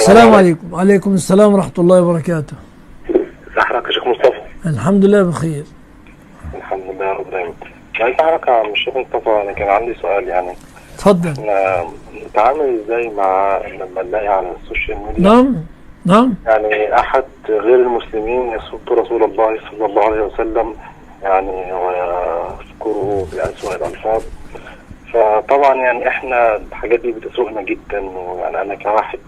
السلام عليكم. وعليكم السلام ورحمة الله وبركاته. ازي حضرتك يا شيخ مصطفى؟ الحمد لله بخير. الحمد لله يا رب دايما. عايز اعرف يا عم الشيخ مصطفى، انا كان عندي سؤال يعني. اتفضل. احنا نتعامل ازاي مع لما نلاقي على السوشيال ميديا نعم نعم. يعني احد غير المسلمين يسب رسول الله صلى الله عليه وسلم يعني ويذكره بأسوأ الألفاظ، فطبعا يعني احنا الحاجات دي بتسوقنا جدا، ويعني انا كواحد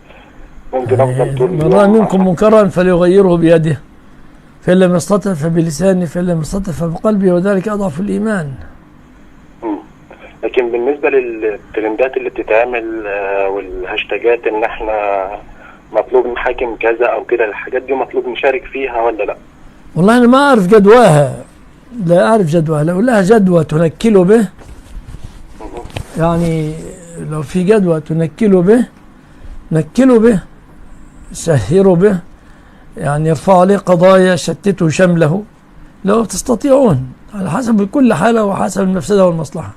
ممكن افضل طول من رأى منكم منكرا فليغيره بيده، فإن لم يستطع فبلسانه، فإن لم يستطع فبقلبه، وذلك أضعف الإيمان. لكن بالنسبة للترندات اللي بتتعمل والهاشتاجات ان احنا مطلوب نحاكم كذا او كده، الحاجات دي مطلوب نشارك فيها ولا لا؟ والله أنا ما أعرف جدواها، لا أعرف جدواها. لو لها جدوى تنكل به، يعني لو في جدوى تنكل به نكلوا به، سهروا به، يعني ارفعوا عليه قضايا، شتتوا شمله لو تستطيعون، على حسب كل حالة وحسب المفسدة والمصلحة.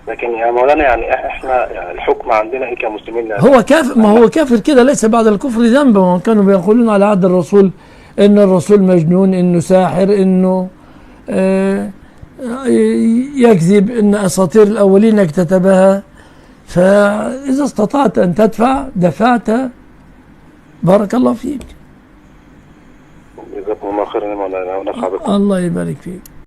لكن يا مولانا يعني احنا يعني الحكم عندنا ايه كمسلمين؟ هو كافر، ما هو كافر كده، ليس بعد الكفر ذنبا. وهم كانوا بيقولون على عهد الرسول ان الرسول مجنون، انه ساحر، انه يكذب، ان اساطير الاولين اكتتبها. فاذا استطعت ان تدفع دفعت، بارك الله فيك. جزاكم الله خيرا يا مولانا ونفع بكم. الله يبارك فيك.